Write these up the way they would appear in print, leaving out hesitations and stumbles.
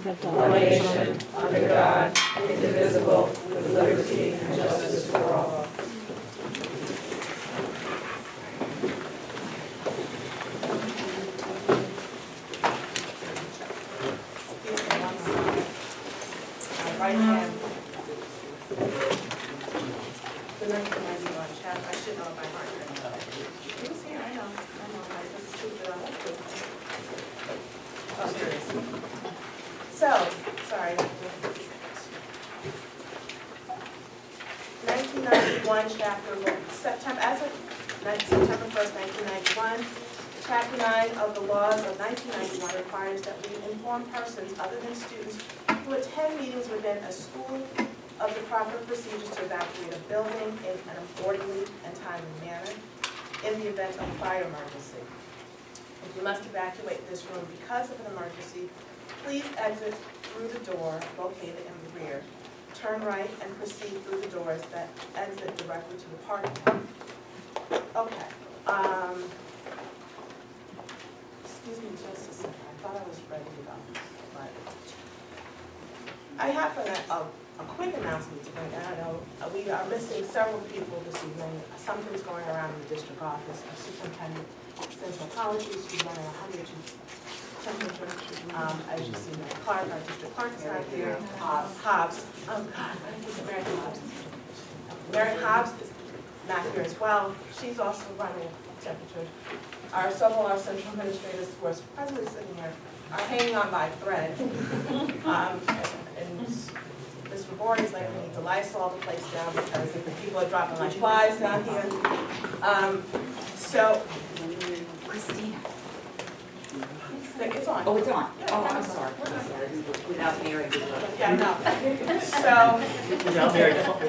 one nation, under God, indivisible, with liberty and justice for all. Right hand. The 1991 chapter, I should know it by heart. You see, I know, I just proved it on that. Oh, here it is. So, sorry. 1991 chapter, September 1st, 1991. Chapter 9 of the laws of 1991 requires that we inform persons other than students who attend meetings within a school of the proper procedures to evacuate a building in an orderly and timely manner in the event of a fire emergency. If you must evacuate this room because of an emergency, please exit through the door located in the rear. Turn right and proceed through the doors that exit directly to the parking lot. Okay. Excuse me just a second. I thought I was ready to go, but I have a quick announcement to bring. I know we are missing several people this evening. Something's going around in the district office. Our superintendent, Central Apologies, she's running a 100 temperature. As you see, Mary Clark, our district clerk is not here. Hobbs. Oh God, I think it's Mary Hobbs. Mary Hobbs is not here as well. She's also running a temperature. Several of our central administrators who are presently sitting here are hanging on by a thread. And Ms. Rabori is like, we need to Lysol the place down because people are dropping like flies down here. So, Christina. it's on. Oh, it's on. Yeah, Oh, yeah, I'm sorry. Without Mary. Yeah, no. So, Without Mary Clark.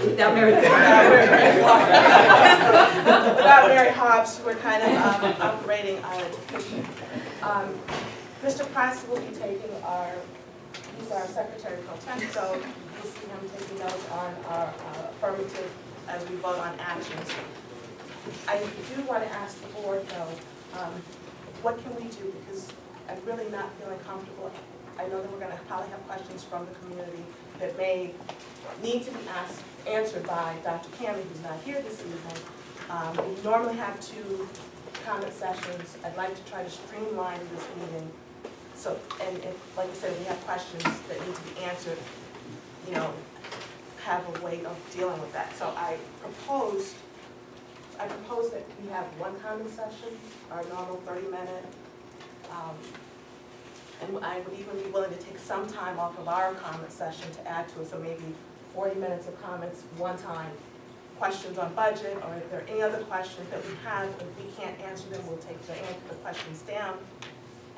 Without Mary. without Mary Hobbs, we're kind of operating on a deficient. Mr. Price will be taking he's our secretary pro tem, so you'll see him taking notes on our affirmative as we vote on actions. I do want to ask the board though, what can we do, because I'm really not feeling comfortable. I know that we're going to probably have questions from the community that may need to be answered by Dr. Cammie, who's not here this evening. We normally have 2 comment sessions. I'd like to try to streamline this meeting. So, and if, like I said, we have questions that need to be answered, have a way of dealing with that. So I propose that we have 1 comment session, our normal 30-minute. And I would even be willing to take some time off of our comment session to add to it, so maybe 40 minutes of comments one time. Questions on budget, or if there are any other questions that we have, if we can't answer them, we'll take the questions down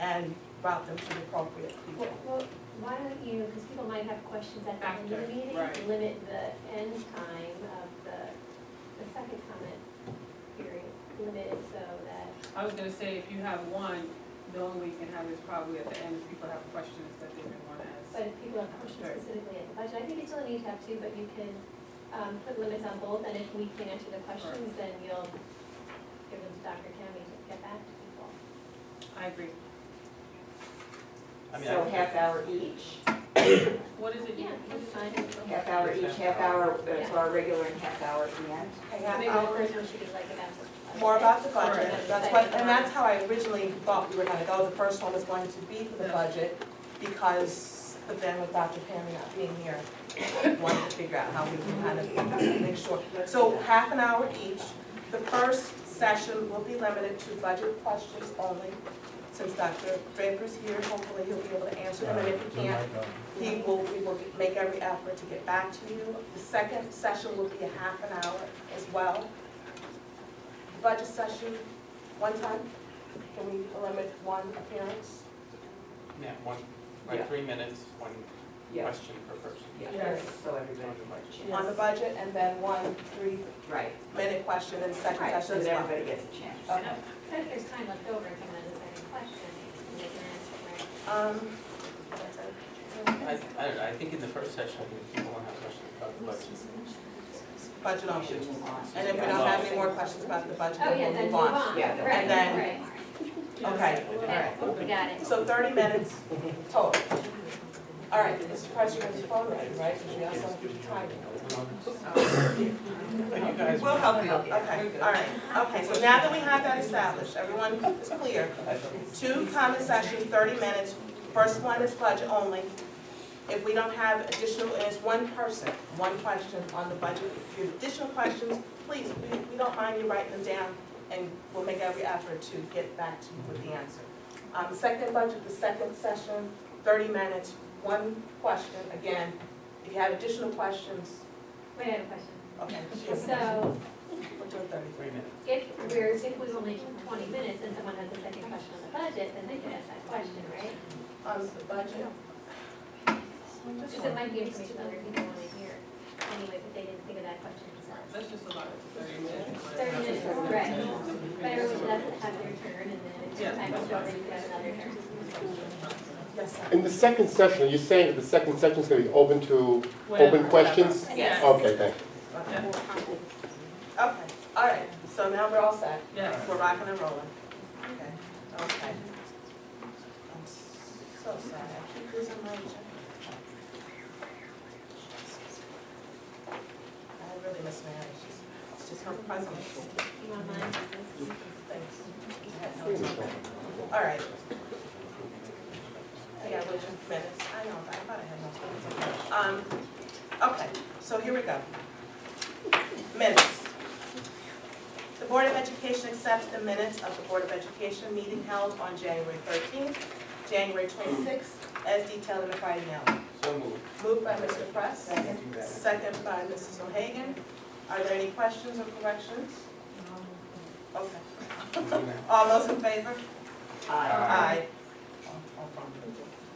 and route them to the appropriate people. Well, why don't you, because people might have questions at the end of the meeting, right. limit the end time of the second comment period, limit it so that, I was gonna say, if you have one, the only way you can have is probably at the end, if people have questions that they may wanna ask. but if people have questions Right. specifically at the budget, I think you still need to have 2, but you can put limits on both, and if we can answer the questions, then you'll give them to Dr. Cammie to get back to people. I agree. So half hour each. What is it? Yeah, that's fine. Half hour each, half hour to our regular and half hour at the end. Okay, Maybe the I'll- first one should be like about the. More about the budget, Correct. that's how I originally thought we were gonna go. The first one was going to be for the Yeah. budget, because, but then with Dr. Cammie not being here, wanted to figure out how we can kind of make sure. So half an hour each. The first session will be limited to budget questions only. Since Dr. Draper's here, hopefully he'll be able to answer them, and if he can't, we will make every effort to get back to you. The second session will be a half an hour as well. Budget session, one time, can we limit 1 appearance? Yeah, Yeah. 3 minutes, 1 Yeah. question per person. Yeah. Yes. So everybody can watch it. On the budget, and then 1 Right. 3-minute question in the second Right, so session as that well. everybody gets a chance. Okay. But if there's time left over at the end of the second question, they can answer, right? That's it. I think in the first session, if people want to have questions about the budget. Budget We only. should move on. And if we don't have any more questions about the budget, Oh, then yeah, we'll then move move on. on. Yeah, Right, and then- right. Okay, all Yeah, right. we got it. So 30 minutes total. All right, Mr. Price, you have your phone ready, right? Because you have some time. We'll help you. Okay, all right. Okay, so now that we have that established, everyone is clear. 2 comment sections, 30 minutes. First one is budget only. If we don't have additional, and it's one person, one question on the budget. If you have additional questions, please, we don't mind you writing them down, and we'll make every effort to get back to you with the answer. Second budget, the second session, 30 minutes, one question. Again, if you have additional questions, Wait, I have a question. okay. So We're doing 33 minutes. if we've only 20 minutes and someone has a second question on the budget, then they can ask that question, right? On the budget. Because it might be information other people want to hear anyway, but they didn't think of that question themselves. Let's just allow it to 30 minutes. 30 minutes, right. But everyone doesn't have their turn, and then if Yeah. time is over, you can have another turn. Yes, sir. In the second session, are you saying that the second session is going to be open to Whatever, open questions? Yes. Okay, thank you. Okay, all right, so now we're all set. Yes. We're rocking and rolling. Okay. I'm so sorry, I keep losing my agenda. I really miss Mary, it's just her presence. You want mine? Thanks. I had no time. All right. I got which minutes, I know, but I thought I had no time. Okay, so here we go. Minutes. The Board of Education accepts the minutes of the Board of Education meeting held on January 13th, January 26th, as detailed in the Friday mailing. So moved. Moved by Mr. Press, second by Mrs. O'Hagan. Are there any questions or corrections? Okay. All those in favor? Aye.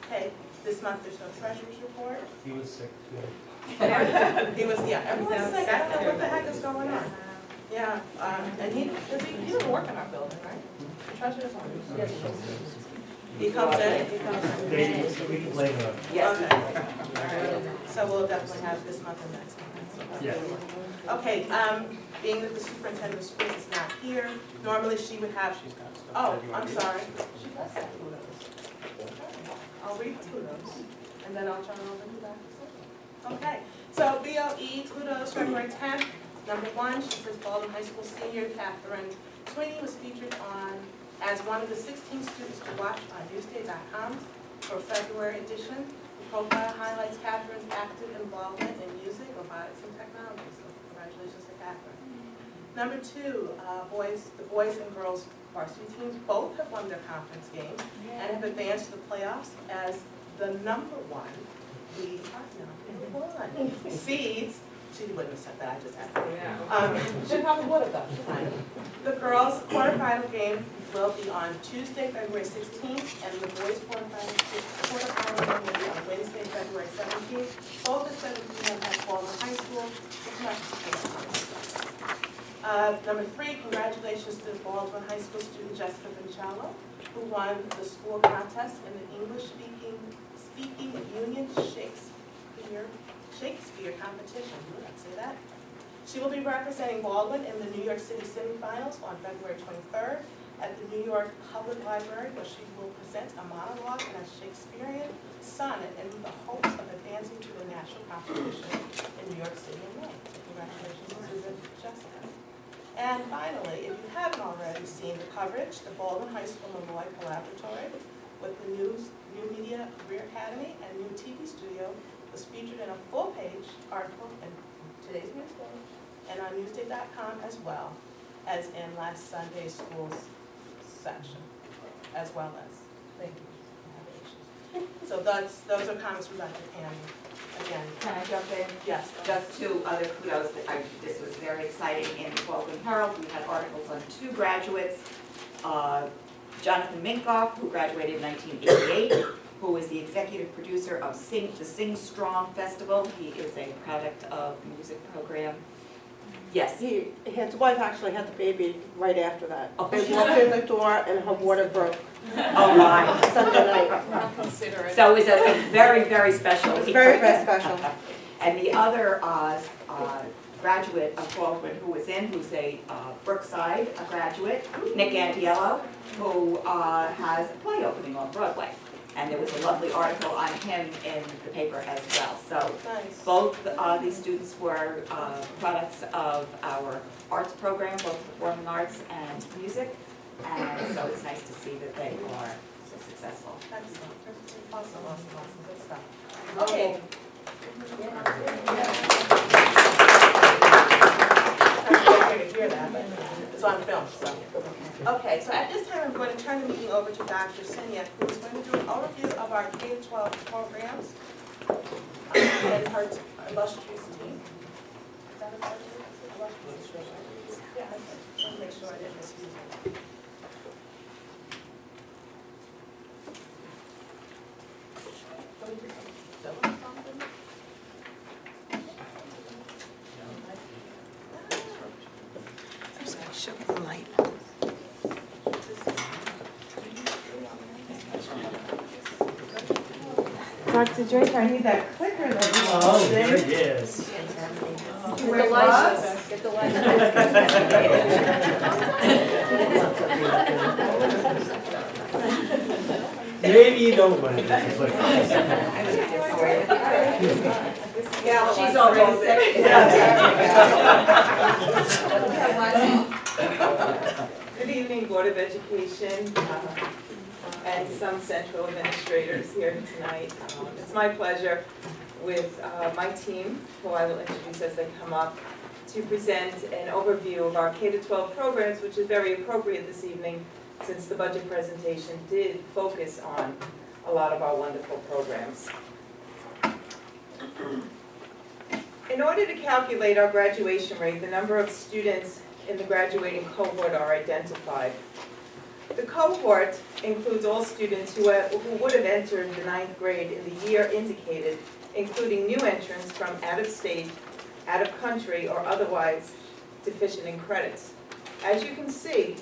Okay, this month there's no treasurer's report. He was sick, He was, yeah, everyone's sick, I don't know what the heck is going on. Yeah, and he doesn't work in our building, right? The treasurer's on. Yes, he comes in, he comes in. We can blame him. Yes. Okay, all right, so we'll definitely have this month and next month. Yeah. Okay, being that the superintendent of schools is not here, normally she would have, She's got stuff. oh, Do you want I'm to do it? sorry. She does have kudos. I'll read kudos, and then I'll turn it over to that. Okay, so BOE kudos February 10th. Number 1, she says Baldwin High School senior Catherine Sweeney was featured on as one of the 16 students to watch on Newsday.com for February edition. The profile highlights Catherine's active involvement in music, robotics, and technology. So congratulations to Catherine. Number 2, the boys and girls varsity teams both have won their conference game and have advanced to the playoffs as the number 1. We are number 1 seeds. She wouldn't have said that, I just had to. She probably would have though. The girls' quarterfinal game will be on Tuesday, February 16th, and the boys' quarterfinal game will be on Wednesday, February 17th. Both at 7 p.m. at Baldwin High School. Number 3, congratulations to Baldwin High School student Jessica Vinchello, who won the school contest in the English-speaking Union Shakespeare competition. Did I say that? She will be representing Baldwin in the New York City semifinals on February 23rd at the New York Public Library, where she will present a monologue and a Shakespearean sonnet in the hopes of advancing to the national competition in New York City in May. So congratulations to Jessica. And finally, if you haven't already seen the coverage, the Baldwin High School Malloy Collaboratory with the New Media Career Academy and new TV studio was featured in a full-page article in today's Newsday and on Newsday.com as well as in last Sunday's schools section, as well as, thank you. So those are comments from Dr. Cammy. Again, Can I jump in? yes. Just 2 other kudos. This was very exciting in the Baldwin Herald. We had articles on 2 graduates. Jonathan Minkoff, who graduated in 1988, who is the executive producer of the Sing Strong Festival. He is a product of the music program. Yes. His wife actually had the baby right after that. Oh, They walked in the door and her water broke Oh, my. Sunday night. I'll consider it. So it was a very, very special. It was very, very special. And the other graduate of Baldwin who's a Brookside graduate, Nick Antiello, who has a play opening on Broadway. And there was a lovely article on him in the paper as well. So Nice. both these students were products of our arts program, both performing arts and music. And so it's nice to see that they are so successful. Excellent. Awesome. Good stuff. Okay. To hear that, but it's on film, so. Okay, so at this time, I'm going to turn the meeting over to Dr. Siniak, who is going to do an overview of our K-12 programs and her illustrious team. Is that illustrious? Yeah, I want to make sure I didn't miss you. I'm sorry, show me the light. Dr. Drake, I need that clicker that you Oh, did. there it is. You wear gloves? Get the light. Maybe you don't want to. Yeah, She's already Good evening, Board of Education, and some central administrators here tonight. It's my pleasure with my team, who I will introduce as they come up, to present an overview of our K-12 programs, which is very appropriate this evening since the budget presentation did focus on a lot of our wonderful programs. In order to calculate our graduation rate, the number of students in the graduating cohort are identified. The cohort includes all students who would have entered the 9th grade in the year indicated, including new entrants from out of state, out of country, or otherwise deficient in credits. As you can see,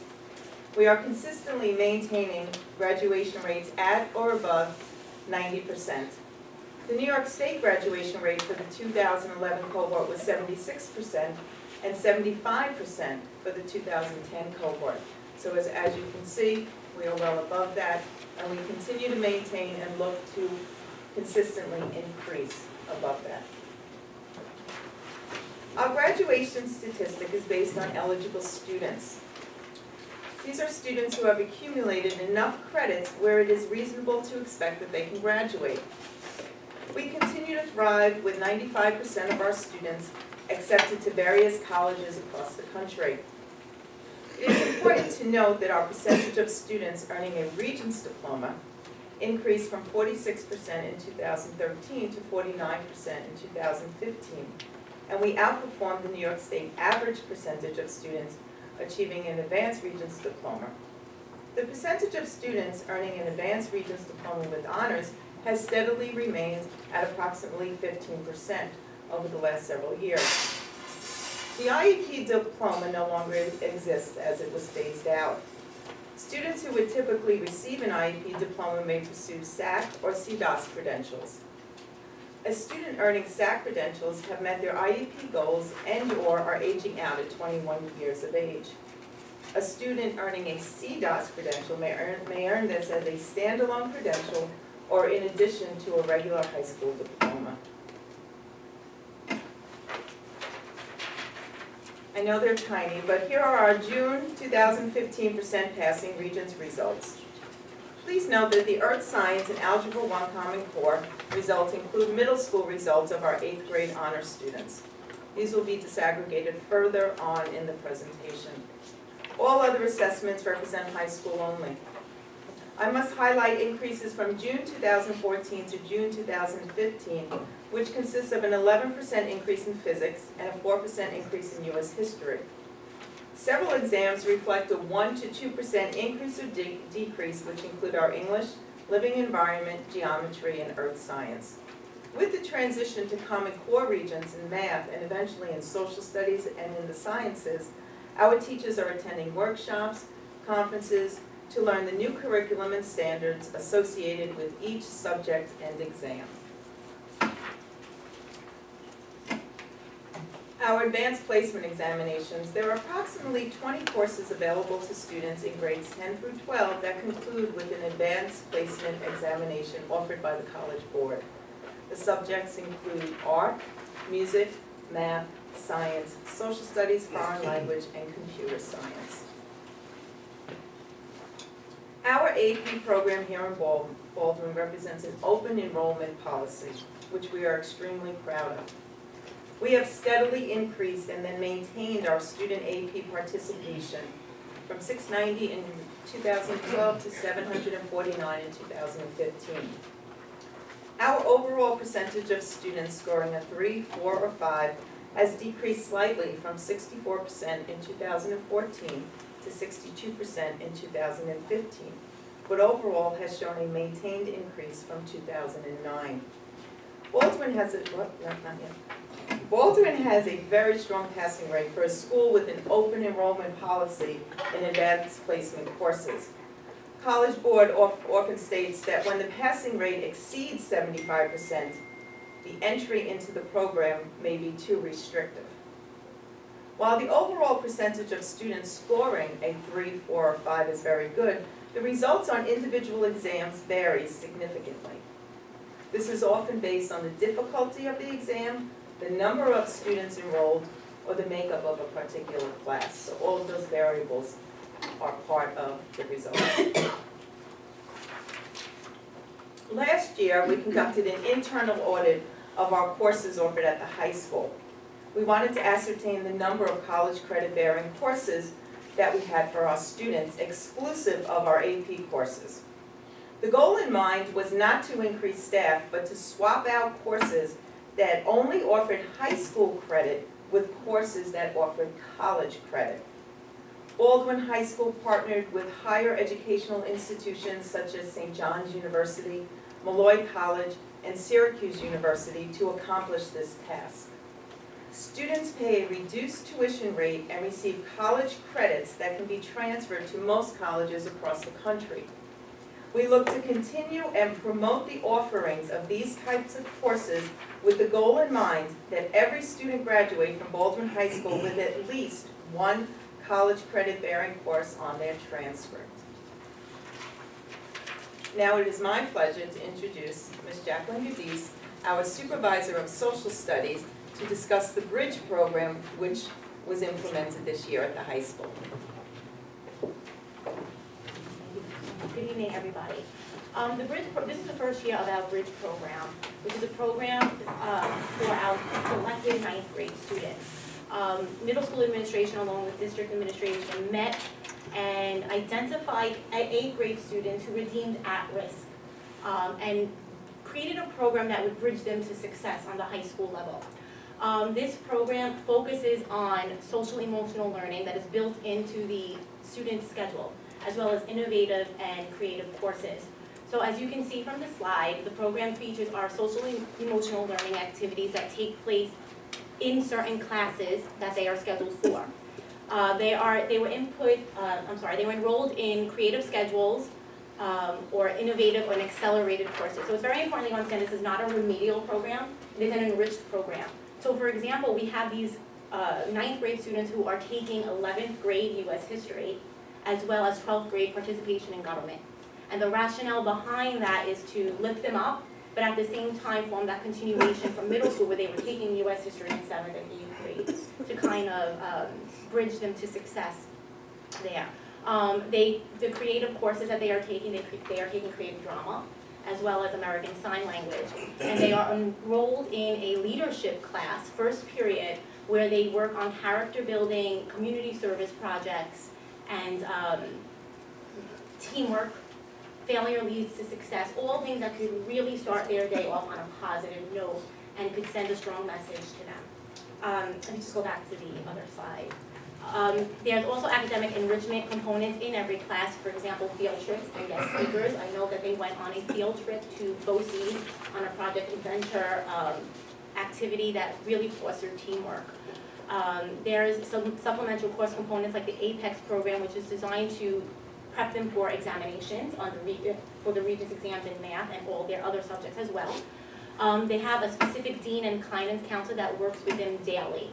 we are consistently maintaining graduation rates at or above 90%. The New York State graduation rate for the 2011 cohort was 76% and 75% for the 2010 cohort. So as you can see, we are well above that, and we continue to maintain and look to consistently increase above that. Our graduation statistic is based on eligible students. These are students who have accumulated enough credits where it is reasonable to expect that they can graduate. We continue to thrive with 95% of our students accepted to various colleges across the country. It is important to note that our percentage of students earning a Regents diploma increased from 46% in 2013 to 49% in 2015. And we outperformed the New York State average percentage of students achieving an Advanced Regents diploma. The percentage of students earning an Advanced Regents diploma with honors has steadily remained at approximately 15% over the last several years. The IEP diploma no longer exists as it was phased out. Students who would typically receive an IEP diploma may pursue SAC or CDOS credentials. A student earning SAC credentials have met their IEP goals and/or are aging out at 21 years of age. A student earning a CDOS credential may earn this as a standalone credential or in addition to a regular high school diploma. I know they're tiny, but here are our June 2015 percent passing Regents results. Please note that the Earth Science and Algebra 1 Common Core results include middle school results of our 8th grade honor students. These will be disaggregated further on in the presentation. All other assessments represent high school only. I must highlight increases from June 2014 to June 2015, which consists of an 11% increase in physics and a 4% increase in U.S. history. Several exams reflect a 1 to 2% increase or decrease, which include our English, living environment, geometry, and earth science. With the transition to Common Core Regents in math and eventually in social studies and in the sciences, our teachers are attending workshops, conferences, to learn the new curriculum and standards associated with each subject and exam. Our advanced placement examinations, there are approximately 20 courses available to students in grades 10 through 12 that conclude with an advanced placement examination offered by the College Board. The subjects include art, music, math, science, social studies, foreign language, and computer science. Our AP program here in Baldwin represents an open enrollment policy, which we are extremely proud of. We have steadily increased and then maintained our student AP participation from 690 in 2012 to 749 in 2015. Our overall percentage of students scoring a 3, 4, or 5 has decreased slightly from 64% in 2014 to 62% in 2015, but overall has shown a maintained increase from 2009. Baldwin has a very strong passing rate for a school with an open enrollment policy in advanced placement courses. College Board often states that when the passing rate exceeds 75%, the entry into the program may be too restrictive. While the overall percentage of students scoring a 3, 4, or 5 is very good, the results on individual exams vary significantly. This is often based on the difficulty of the exam, the number of students enrolled, or the makeup of a particular class. So all of those variables are part of the results. Last year, we conducted an internal audit of our courses offered at the high school. We wanted to ascertain the number of college credit-bearing courses that we had for our students, exclusive of our AP courses. The goal in mind was not to increase staff, but to swap out courses that only offered high school credit with courses that offered college credit. Baldwin High School partnered with higher educational institutions such as St. John's University, Malloy College, and Syracuse University to accomplish this task. Students pay a reduced tuition rate and receive college credits that can be transferred to most colleges across the country. We look to continue and promote the offerings of these types of courses with the goal in mind that every student graduate from Baldwin High School with at least one college credit-bearing course on their transcript. Now it is my pleasure to introduce Ms. Jacqueline Gadiz, our Supervisor of Social Studies, to discuss the Bridge program which was implemented this year at the high school. Good evening, everybody. This is the first year of our Bridge program, which is a program for our selected ninth grade students. Middle school administration, along with district administration, met and identified 8th grade students who were deemed at risk and created a program that would bridge them to success on the high school level. This program focuses on social emotional learning that is built into the student's schedule, as well as innovative and creative courses. So as you can see from the slide, the program features our social emotional learning activities that take place in certain classes that they are scheduled for. They were enrolled in creative schedules or innovative or accelerated courses. So it's very important to understand this is not a remedial program, it is an enriched program. So for example, we have these 9th grade students who are taking 11th grade US history, as well as 12th grade participation in government. And the rationale behind that is to lift them up, but at the same time form that continuation from middle school where they were taking US history in 7th and 8th grade to kind of bridge them to success there. The creative courses that they are taking creative drama, as well as American Sign Language. And they are enrolled in a leadership class, first period, where they work on character building, community service projects, and teamwork. Failure leads to success, all things that could really start their day off on a positive note and could send a strong message to them. Let me just go back to the other slide. There's also academic enrichment components in every class, for example, field trips and guest speakers. I know that they went on a field trip to BOCES on a project adventure activity that really fostered teamwork. There's some supplemental course components like the APEX program, which is designed to prep them for examinations for the Regents exams in math and all their other subjects as well. They have a specific dean and guidance counselor that works with them daily.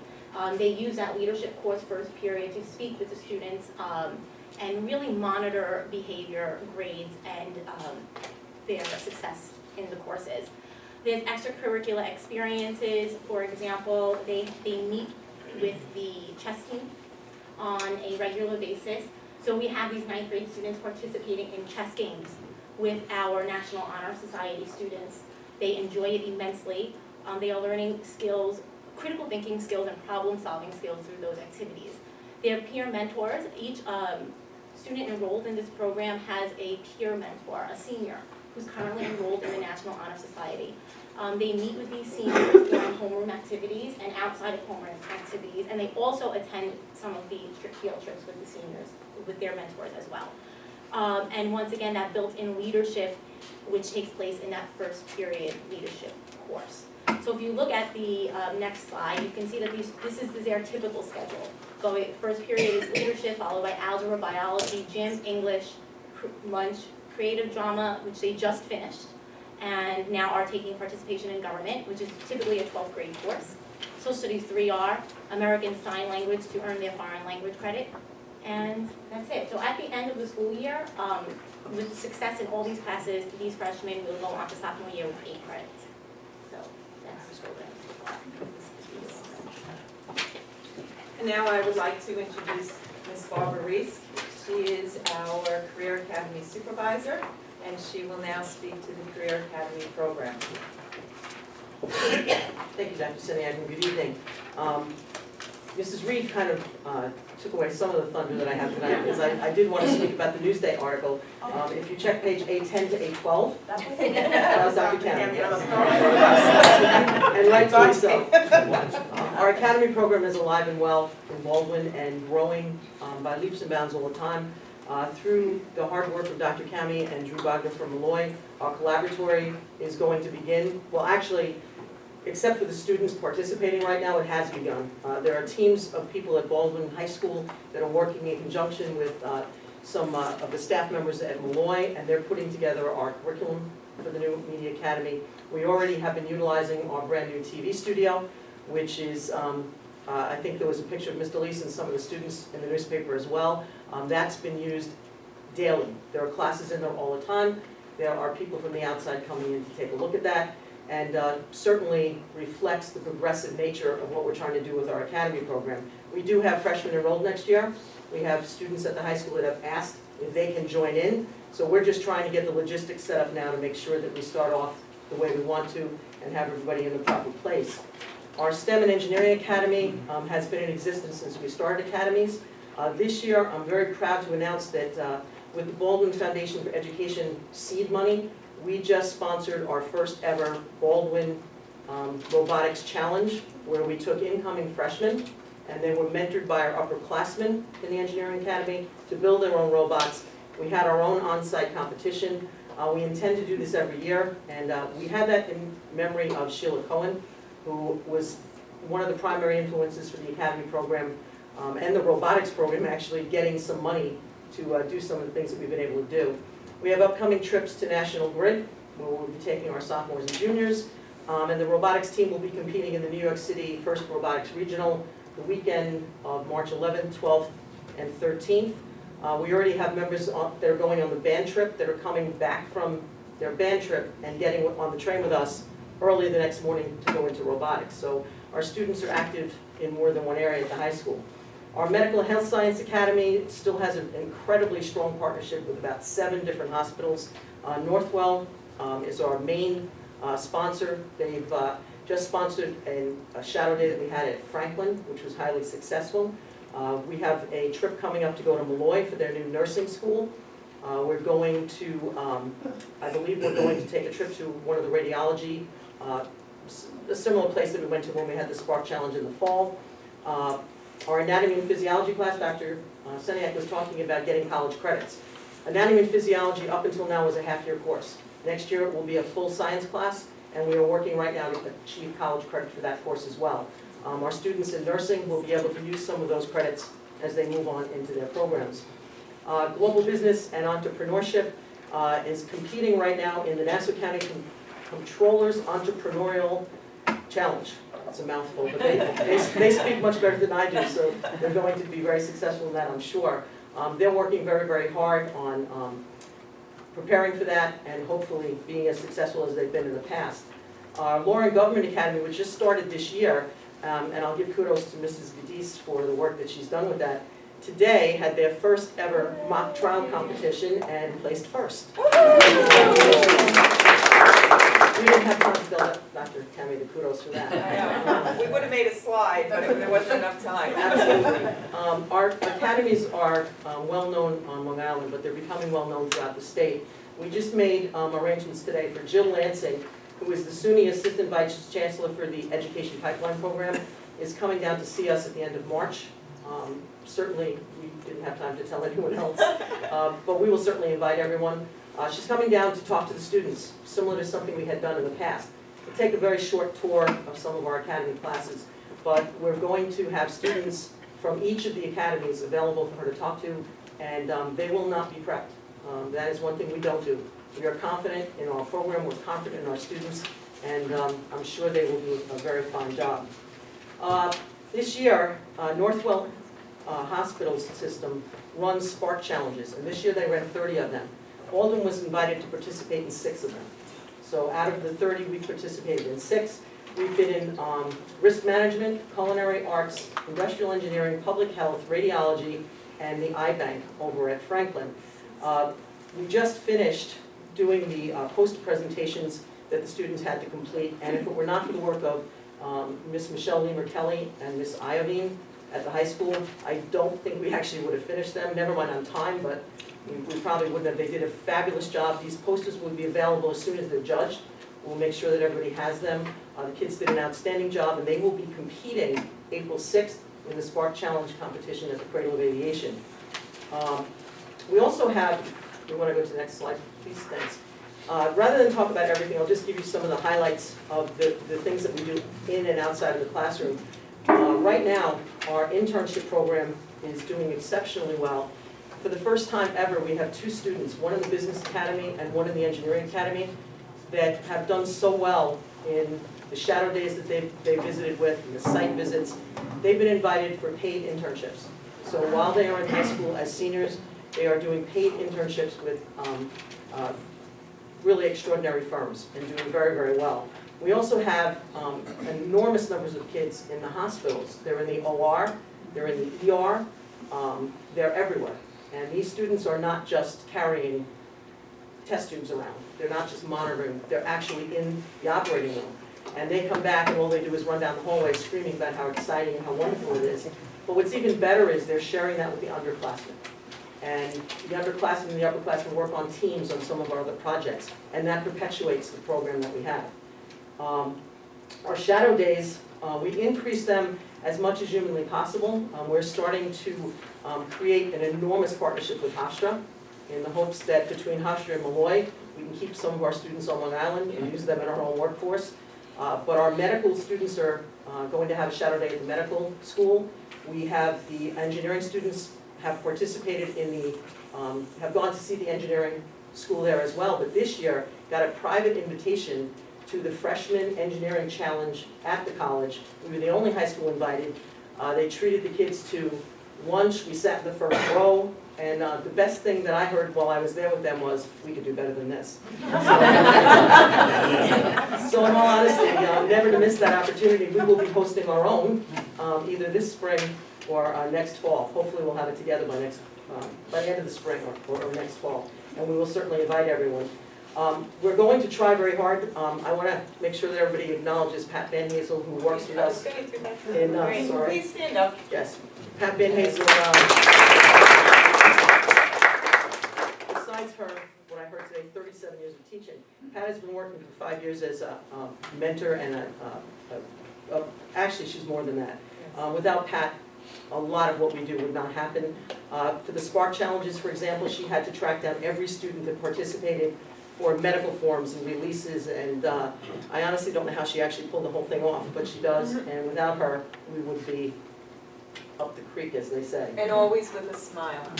They use that leadership course first period to speak with the students and really monitor behavior, grades, and their success in the courses. There's extracurricular experiences. For example, they meet with the chess team on a regular basis. So we have these ninth grade students participating in chess games with our National Honor Society students. They enjoy it immensely. They are learning skills, critical thinking skills and problem solving skills through those activities. Their peer mentors, each student enrolled in this program has a peer mentor, a senior, who's currently enrolled in the National Honor Society. They meet with these seniors during homeroom activities and outside of homeroom activities, and they also attend some of the field trips with the seniors, with their mentors as well. And once again, that built-in leadership, which takes place in that first period leadership course. So if you look at the next slide, you can see that this is their typical schedule. First period is leadership, followed by algebra, biology, gym, English, lunch, creative drama, which they just finished, and now are taking participation in government, which is typically a 12th grade course. Social Studies 3R, American Sign Language to earn their foreign language credit, and that's it. So at the end of the school year, with success in all these classes, these freshmen will go on to sophomore year with 8 credits. So that's the program so far. And now I would like to introduce Ms. Barbara Reese. She is our Career Academy Supervisor, and she will now speak to the Career Academy program. Thank you, Dr. Siniak, and good evening. Mrs. Reed kind of took away some of the thunder that I have tonight, because I did want to speak about the Newsday article. If you check page A10 to A12, that was Dr. Cameron. And rightfully so. Our academy program is alive and well in Baldwin and growing by leaps and bounds all the time. Through the hard work of Dr. Cami and Drew Wagner from Malloy, our collaboratory is going to begin. Well, actually, except for the students participating right now, it has begun. There are teams of people at Baldwin High School that are working in conjunction with some of the staff members at Malloy, and they're putting together our curriculum for the new Media Academy. We already have been utilizing our brand new TV studio, which is, I think there was a picture of Mr. Lees and some of the students in the newspaper as well. That's been used daily. There are classes in there all the time. There are people from the outside coming in to take a look at that, and certainly reflects the progressive nature of what we're trying to do with our academy program. We do have freshmen enrolled next year. We have students at the high school that have asked if they can join in. So we're just trying to get the logistics set up now to make sure that we start off the way we want to and have everybody in the proper place. Our STEM and Engineering Academy has been in existence since we started academies. This year, I'm very proud to announce that with the Baldwin Foundation for Education seed money, we just sponsored our first ever Baldwin Robotics Challenge, where we took incoming freshmen, and they were mentored by our upperclassmen in the Engineering Academy to build their own robots. We had our own on-site competition. We intend to do this every year, and we had that in memory of Sheila Cohen, who was one of the primary influences for the Academy program and the robotics program, actually getting some money to do some of the things that we've been able to do. We have upcoming trips to National Grid, where we'll be taking our sophomores and juniors, and the robotics team will be competing in the New York City First Robotics Regional the weekend of March 11th, 12th, and 13th. We already have members that are going on the band trip that are coming back from their band trip and getting on the train with us early the next morning to go into robotics. So our students are active in more than one area at the high school. Our Medical and Health Science Academy still has an incredibly strong partnership with about 7 different hospitals. Northwell is our main sponsor. They've just sponsored a shadow day that we had at Franklin, which was highly successful. We have a trip coming up to go to Malloy for their new nursing school. We're going to, I believe we're going to take a trip to one of the radiology, a similar place that we went to when we had the Spark Challenge in the fall. Our anatomy and physiology class, Dr. Seniak was talking about getting college credits. Anatomy and physiology up until now was a half-year course. Next year it will be a full science class, and we are working right now to achieve college credit for that course as well. Our students in nursing will be able to use some of those credits as they move on into their programs. Global business and entrepreneurship is competing right now in the Nassau County Comptroller's Entrepreneurial Challenge. It's a mouthful, but they speak much better than I do, so they're going to be very successful in that, I'm sure. They're working very, very hard on preparing for that and hopefully being as successful as they've been in the past. Lauren Government Academy, which just started this year, and I'll give kudos to Mrs. Gadis for the work that she's done with that, today had their first ever mock trial competition and placed first. We didn't have time to tell Dr. Tammy the kudos for that. We would have made a slide, but there wasn't enough time. Absolutely. Our academies are well-known on Long Island, but they're becoming well-known throughout the state. We just made arrangements today for Jill Lansing, who is the SUNY Assistant Vice Chancellor for the Education Pipeline Program, is coming down to see us at the end of March. Certainly, we didn't have time to tell anyone else, but we will certainly invite everyone. She's coming down to talk to the students, similar to something we had done in the past. We'll take a very short tour of some of our academy classes, but we're going to have students from each of the academies available for her to talk to, and they will not be prepped. That is one thing we don't do. We are confident in our program, we're confident in our students, and I'm sure they will do a very fine job. This year, Northwell Hospital System runs Spark Challenges, and this year they ran 30 of them. Alden was invited to participate in 6 of them. So out of the 30, we participated in 6. We've been in risk management, culinary arts, industrial engineering, public health, radiology, and the iBank over at Franklin. We just finished doing the poster presentations that the students had to complete, and if it were not for the work of Miss Michelle Lemer-Kelly and Miss Iovine at the high school, I don't think we actually would have finished them, never mind on time, but we probably wouldn't have. They did a fabulous job. These posters will be available as soon as they're judged. We'll make sure that everybody has them. The kids did an outstanding job, and they will be competing April 6th in the Spark Challenge competition at the Cradle of Aviation. We also have, we want to go to the next slide, please, thanks. Rather than talk about everything, I'll just give you some of the highlights of the things that we do in and outside of the classroom. Right now, our internship program is doing exceptionally well. For the first time ever, we have 2 students, one in the Business Academy and one in the Engineering Academy, that have done so well in the shadow days that they visited with, and the site visits. They've been invited for paid internships. So while they are in high school as seniors, they are doing paid internships with really extraordinary firms and doing very, very well. We also have enormous numbers of kids in the hospitals. They're in the OR, they're in the ER, they're everywhere. And these students are not just carrying test tubes around. They're not just monitoring, they're actually in the operating room. And they come back and all they do is run down the hallway screaming about how exciting and how wonderful it is. But what's even better is they're sharing that with the underclassmen. And the underclassmen and the upperclassmen work on teams on some of our other projects. And that perpetuates the program that we have. Our shadow days, we increase them as much as humanly possible. We're starting to create an enormous partnership with Hofstra in the hopes that between Hofstra and Malloy, we can keep some of our students on Long Island and use them in our own workforce. But our medical students are going to have a shadow day at the medical school. We have the engineering students have participated in the, have gone to see the engineering school there as well, but this year got a private invitation to the Freshman Engineering Challenge at the college. We were the only high school invited. They treated the kids to lunch. We sat in the first row. And the best thing that I heard while I was there with them was, we could do better than this. So in all honesty, never to miss that opportunity. We will be hosting our own, either this spring or next fall. Hopefully we'll have it together by the end of the spring or next fall. And we will certainly invite everyone. We're going to try very hard. I want to make sure that everybody acknowledges Pat Van Hazel, who works with us. Sorry. Please stand up. Yes, Pat Van Hazel. Besides her, what I heard today, 37 years of teaching. Pat has been working for 5 years as a mentor and actually she's more than that. Without Pat, a lot of what we do would not happen. For the Spark Challenges, for example, she had to track down every student that participated for medical forms and releases, and I honestly don't know how she actually pulled the whole thing off, but she does, and without her, we would be up the creek, as they say. And always with a smile.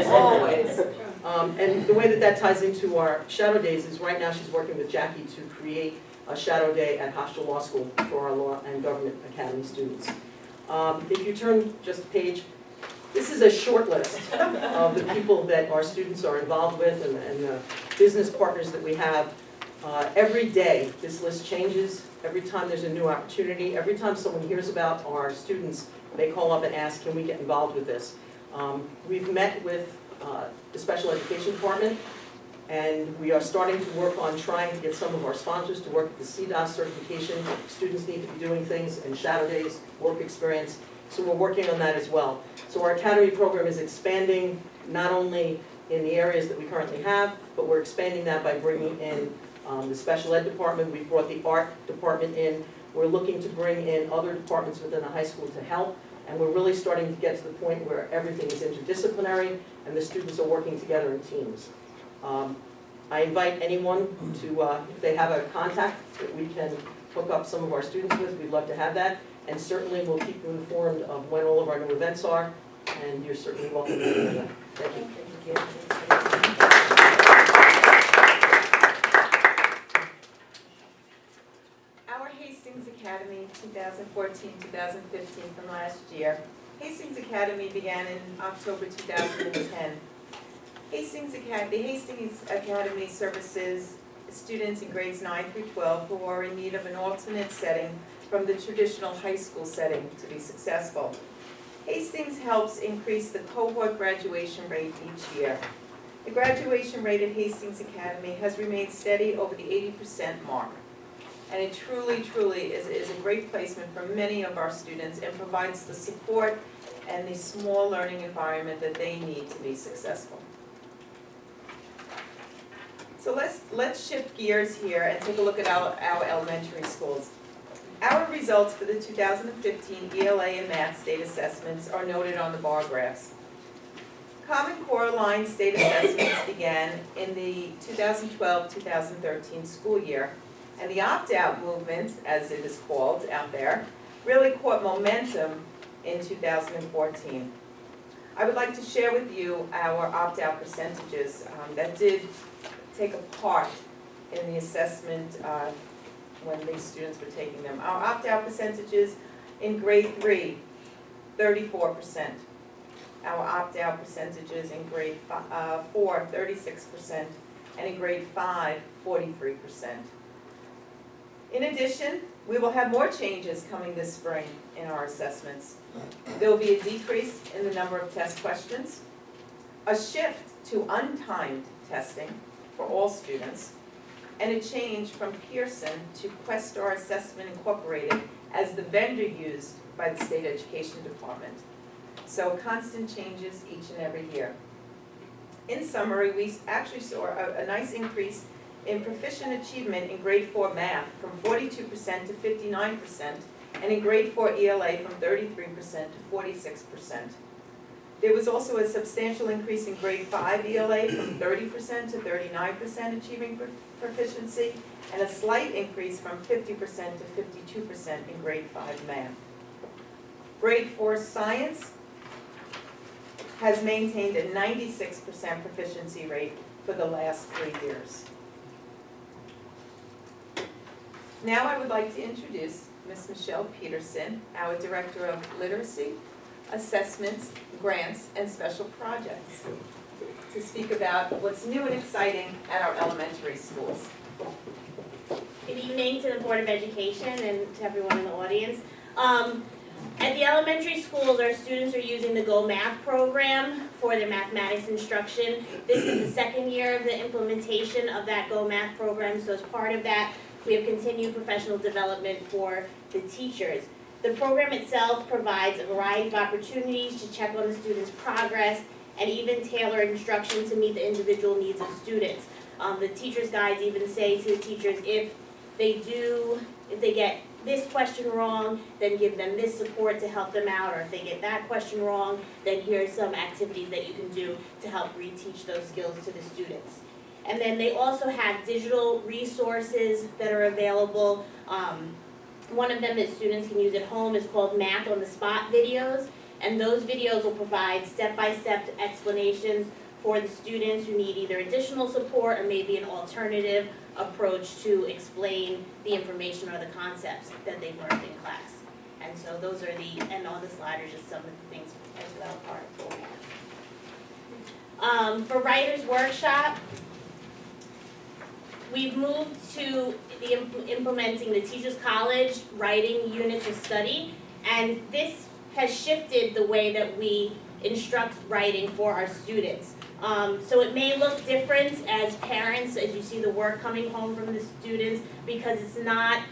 Always. And the way that ties into our shadow days is right now she's working with Jackie to create a shadow day at Hofstra Law School for our Law and Government Academy students. If you turn just a page, this is a short list of the people that our students are involved with and the business partners that we have. Every day, this list changes. Every time there's a new opportunity, every time someone hears about our students, they call up and ask, can we get involved with this? We've met with the special education department, and we are starting to work on trying to get some of our sponsors to work at the CDOS certification. Students need to be doing things in shadow days, work experience, so we're working on that as well. So our academy program is expanding not only in the areas that we currently have, but we're expanding that by bringing in the special ed department. We've brought the art department in. We're looking to bring in other departments within the high school to help, and we're really starting to get to the point where everything is interdisciplinary and the students are working together in teams. I invite anyone to, if they have a contact that we can hook up some of our students with, we'd love to have that. And certainly we'll keep you informed of when all of our new events are, and you're certainly welcome to do that. Thank you. Our Hastings Academy 2014-2015 from last year. Hastings Academy began in October 2010. The Hastings Academy services students in grades 9 through 12 who are in need of an alternate setting from the traditional high school setting to be successful. Hastings helps increase the cohort graduation rate each year. The graduation rate at Hastings Academy has remained steady over the 80% mark. And it truly is a great placement for many of our students and provides the support and the small learning environment that they need to be successful. So let's shift gears here and take a look at our elementary schools. Our results for the 2015 ELA and Math state assessments are noted on the bar graphs. Common Core line state assessments began in the 2012-2013 school year, and the opt-out movement, as it is called out there, really caught momentum in 2014. I would like to share with you our opt-out percentages that did take a part in the assessment when these students were taking them. Our opt-out percentages in grade 3, 34%. Our opt-out percentages in grade 4, 36%, and in grade 5, 43%. In addition, we will have more changes coming this spring in our assessments. There will be a decrease in the number of test questions, a shift to untimed testing for all students, and a change from Pearson to Questar Assessment Incorporated as the vendor used by the State Education Department. So constant changes each and every year. In summary, we actually saw a nice increase in proficient achievement in grade 4 math from 42% to 59%, and in grade 4 ELA from 33% to 46%. There was also a substantial increase in grade 5 ELA from 30% to 39% achieving proficiency, and a slight increase from 50% to 52% in grade 5 math. Grade 4 science has maintained a 96% proficiency rate for the last 3 years. Now I would like to introduce Ms. Michelle Peterson, our Director of Literacy, Assessments, Grants, and Special Projects, to speak about what's new and exciting at our elementary schools. Good evening to the Board of Education and to everyone in the audience. At the elementary schools, our students are using the Go Math program for their mathematics instruction. This is the second year of the implementation of that Go Math program, so as part of that, we have continued professional development for the teachers. The program itself provides a variety of opportunities to check on the students' progress and even tailor instruction to meet the individual needs of students. The teachers' guides even say to the teachers, if they get this question wrong, then give them this support to help them out, or if they get that question wrong, then here's some activities that you can do to help reteach those skills to the students. And then they also have digital resources that are available. One of them that students can use at home is called Math on the Spot videos, and those videos will provide step-by-step explanations for the students who need either additional support or maybe an alternative approach to explain the information or the concepts that they've learned in class. And so those are and on the slide are just some of the things as well part of what we have. For Writers Workshop, we've moved to implementing the Teachers College writing units of study, and this has shifted the way that we instruct writing for our students. So it may look different as parents, as you see the work coming home from the students, because it's not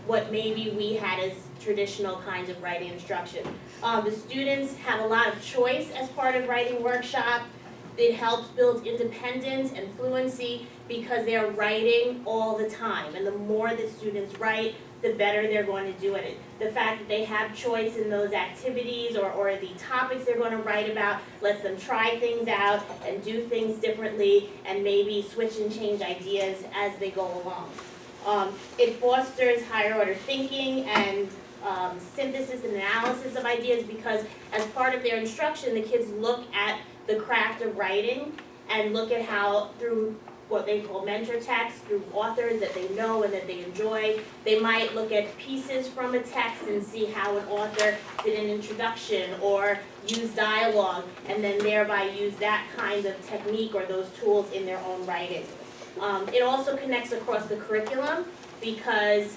what maybe we had as traditional kinds of writing instruction. The students have a lot of choice as part of Writing Workshop. It helps build independence and fluency because they're writing all the time. And the more that students write, the better they're going to do at it. The fact that they have choice in those activities or the topics they're going to write about lets them try things out and do things differently and maybe switch and change ideas as they go along. It fosters higher order thinking and synthesis and analysis of ideas because as part of their instruction, the kids look at the craft of writing and look at how through what they call mentor texts, through authors that they know and that they enjoy. They might look at pieces from a text and see how an author did an introduction or use dialogue and then thereby use that kind of technique or those tools in their own writing. It also connects across the curriculum because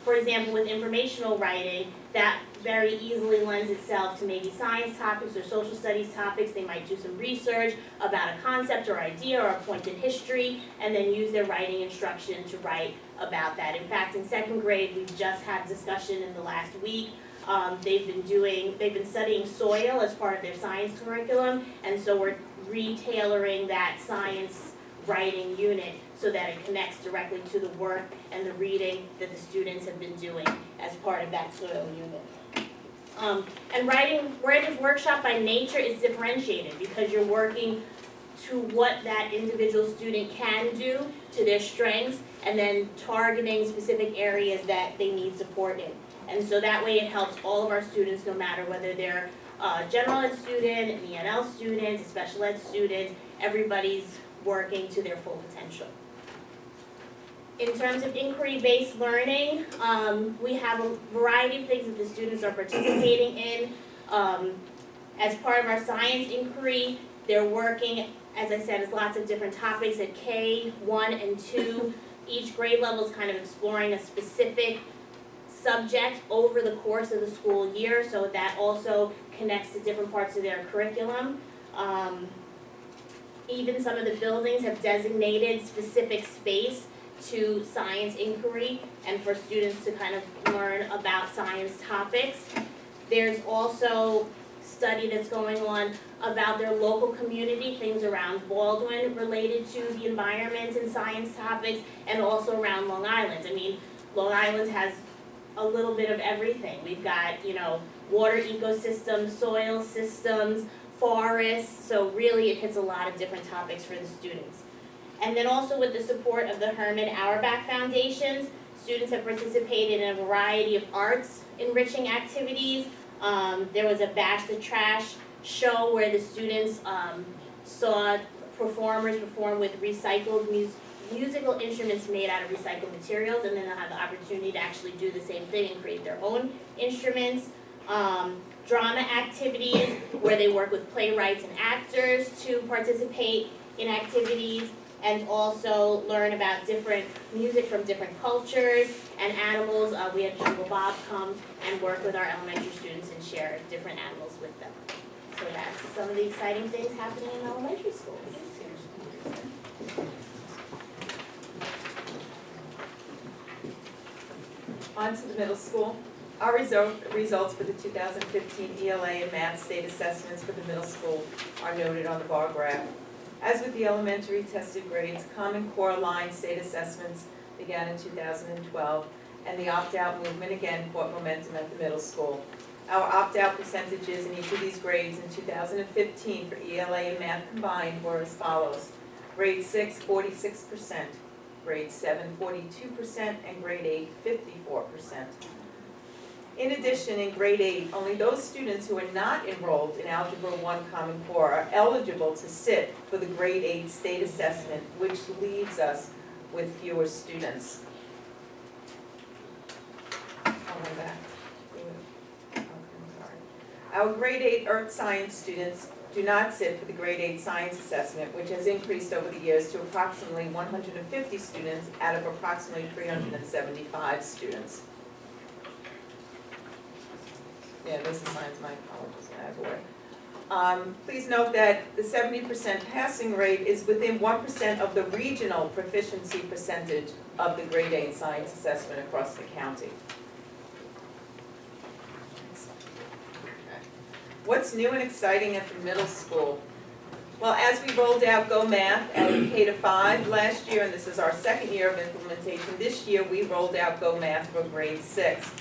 for example, with informational writing, that very easily lends itself to maybe science topics or social studies topics. They might do some research about a concept or idea or a point in history and then use their writing instruction to write about that. In fact, in second grade, we just had discussion in the last week. They've been studying soil as part of their science curriculum, and so we're retailoring that science writing unit so that it connects directly to the work and the reading that the students have been doing as part of that soil unit. And Writers Workshop by nature is differentiated because you're working to what that individual student can do, to their strengths, and then targeting specific areas that they need support in. And so that way it helps all of our students, no matter whether they're a general ed student, an ENL student, a special ed student, everybody's working to their full potential. In terms of inquiry-based learning, we have a variety of things that the students are participating in. As part of our science inquiry, they're working, as I said, as lots of different topics at K, 1, and 2. Each grade level is kind of exploring a specific subject over the course of the school year, so that also connects to different parts of their curriculum. Even some of the buildings have designated specific space to science inquiry and for students to kind of learn about science topics. There's also study that's going on about their local community, things around Baldwin related to the environment and science topics, and also around Long Island. I mean, Long Island has a little bit of everything. We've got, water ecosystems, soil systems, forests, so really it hits a lot of different topics for the students. And then also with the support of the Herman Auerbach Foundations, students have participated in a variety of arts enriching activities. There was a Bash the Trash show where the students saw performers perform with recycled musical instruments made out of recycled materials, and then they'll have the opportunity to actually do the same thing and create their own instruments. Drama activities where they work with playwrights and actors to participate in activities and also learn about different music from different cultures and animals. We had Jungle Bob come and work with our elementary students and share different animals with them. So that's some of the exciting things happening in elementary schools. On to the middle school. Our results for the 2015 ELA and math state assessments for the middle school are noted on the bar graph. As with the elementary tested grades, Common Core line state assessments began in 2012, and the opt-out movement again caught momentum at the middle school. Our opt-out percentages in each of these grades in 2015 for ELA and math combined were as follows. Grade 6, 46%, grade 7, 42%, and grade 8, 54%. In addition, in grade 8, only those students who are not enrolled in Algebra 1 Common Core are eligible to sit for the grade 8 state assessment, which leaves us with fewer students. Oh, my back. Okay, I'm sorry. Our grade 8 earth science students do not sit for the grade 8 science assessment, which has increased over the years to approximately 150 students out of approximately 375 students. Yeah, this is science, my apologies, I have a word. Please note that the 70% passing rate is within 1% of the regional proficiency percentage of the grade 8 science assessment across the county. What's new and exciting at the middle school? Well, as we rolled out Go Math at K-5 last year, and this is our second year of implementation, this year we rolled out Go Math for grade 6.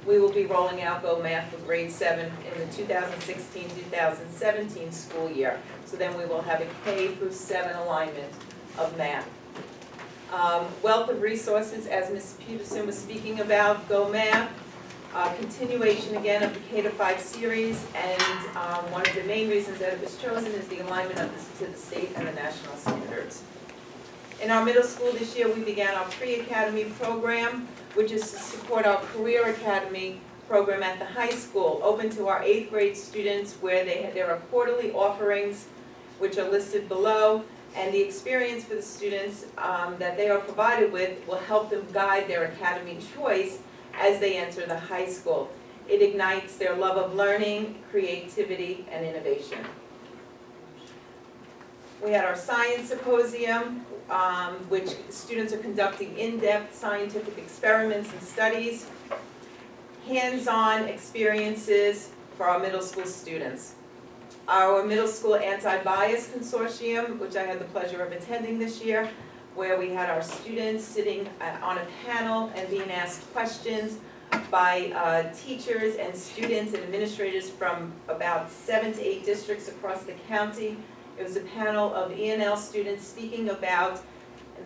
We will be rolling out Go Math for grade 7 in the 2016-2017 school year. So then we will have a K-7 alignment of math. Wealth of resources, as Ms. Peterson was speaking about, Go Math. Continuation again of the K-5 series, and one of the main reasons that it was chosen is the alignment of this to the state and the national standards. In our middle school this year, we began our pre-academy program, which is to support our career academy program at the high school, open to our 8th grade students, where there are quarterly offerings which are listed below, and the experience for the students that they are provided with will help them guide their academy choice as they enter the high school. It ignites their love of learning, creativity, and innovation. We had our science symposium, which students are conducting in-depth scientific experiments and studies, hands-on experiences for our middle school students. Our middle school anti-bias consortium, which I had the pleasure of attending this year, where we had our students sitting on a panel and being asked questions by teachers and students and administrators from about 7 to 8 districts across the county. It was a panel of E&L students speaking about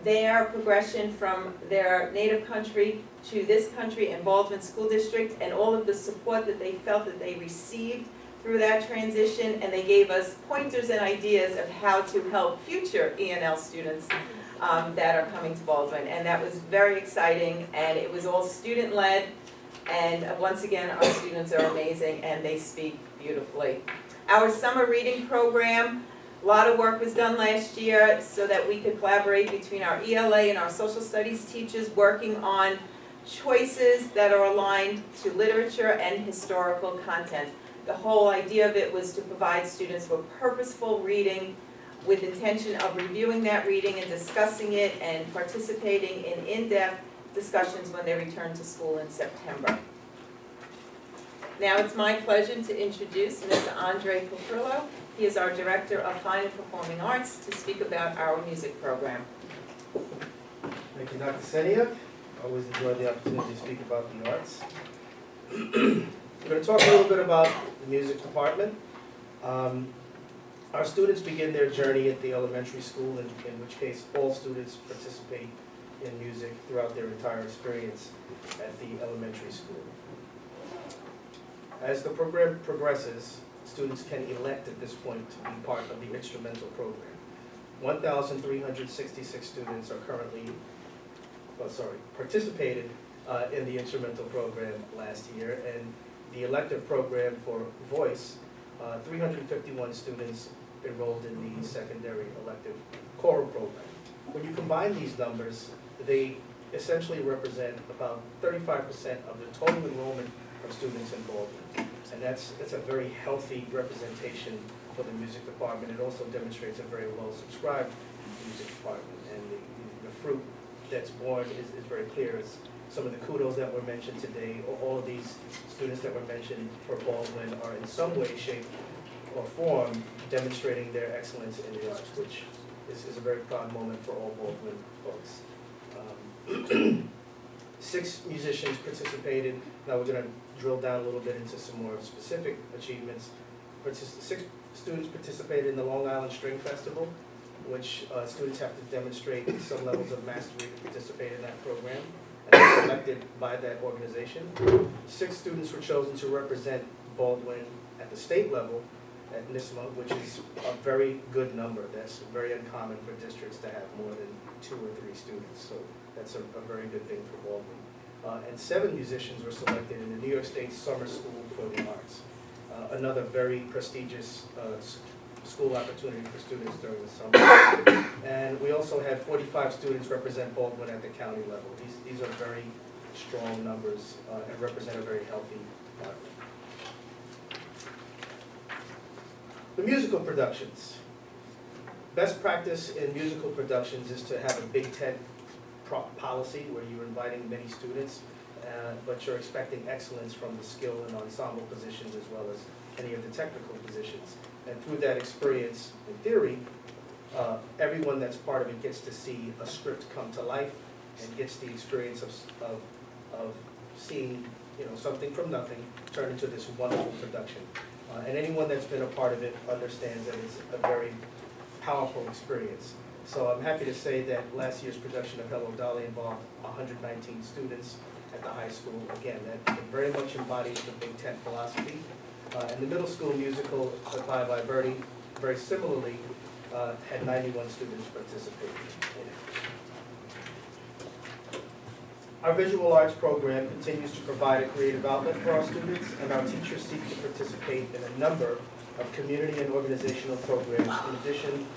their progression from their native country to this country and Baldwin School District, and all of the support that they felt that they received through that transition, and they gave us pointers and ideas of how to help future E&L students that are coming to Baldwin. And that was very exciting, and it was all student-led, and once again, our students are amazing and they speak beautifully. Our summer reading program, a lot of work was done last year so that we could collaborate between our ELA and our social studies teachers, working on choices that are aligned to literature and historical content. The whole idea of it was to provide students with purposeful reading with intention of reviewing that reading and discussing it and participating in in-depth discussions when they return to school in September. Now it's my pleasure to introduce Mr. Andre Cofrillo. He is our Director of Fine and Performing Arts, to speak about our music program. Thank you, Dr. Seniak. I always enjoy the opportunity to speak about the arts. We're going to talk a little bit about the music department. Our students begin their journey at the elementary school, in which case all students participate in music throughout their entire experience at the elementary school. As the program progresses, students can elect at this point to be part of the instrumental program. 1,366 students are participated in the instrumental program last year, and the elective program for voice, 351 students enrolled in the secondary elective choral program. When you combine these numbers, they essentially represent about 35% of the total enrollment of students in Baldwin. And that's a very healthy representation for the music department. It also demonstrates a very well-subscribed music department. And the fruit that's born is very clear. As some of the kudos that were mentioned today, all of these students that were mentioned for Baldwin are in some way, shape, or form demonstrating their excellence in the arts, which is a very proud moment for all Baldwin folks. 6 musicians participated. Now we're going to drill down a little bit into some more specific achievements. 6 students participated in the Long Island String Festival, which students have to demonstrate some levels of mastery to participate in that program, and they're selected by that organization. 6 students were chosen to represent Baldwin at the state level, at NISMA, which is a very good number. That's very uncommon for districts to have more than 2 or 3 students, so that's a very good thing for Baldwin. And 7 musicians were selected in the New York State Summer School for the Arts, another very prestigious school opportunity for students during the summer. And we also had 45 students represent Baldwin at the county level. These are very strong numbers and represent a very healthy market. The musical productions. Best practice in musical productions is to have a Big Ten policy where you're inviting many students, but you're expecting excellence from the skill and ensemble positions as well as any of the technical positions. And through that experience, in theory, everyone that's part of it gets to see a script come to life and gets the experience of seeing, you know, something from nothing turn into this wonderful production. And anyone that's been a part of it understands that it's a very powerful experience. So I'm happy to say that last year's production of Hello Dolly involved 119 students at the high school. Again, that very much embodies the Big Ten philosophy. And the middle school musical, Bye Bye Birdie, very similarly, had 91 students participating in it. Our visual arts program continues to provide a creative outlet for our students, and our teachers seek to participate in a number of community and organizational programs in addition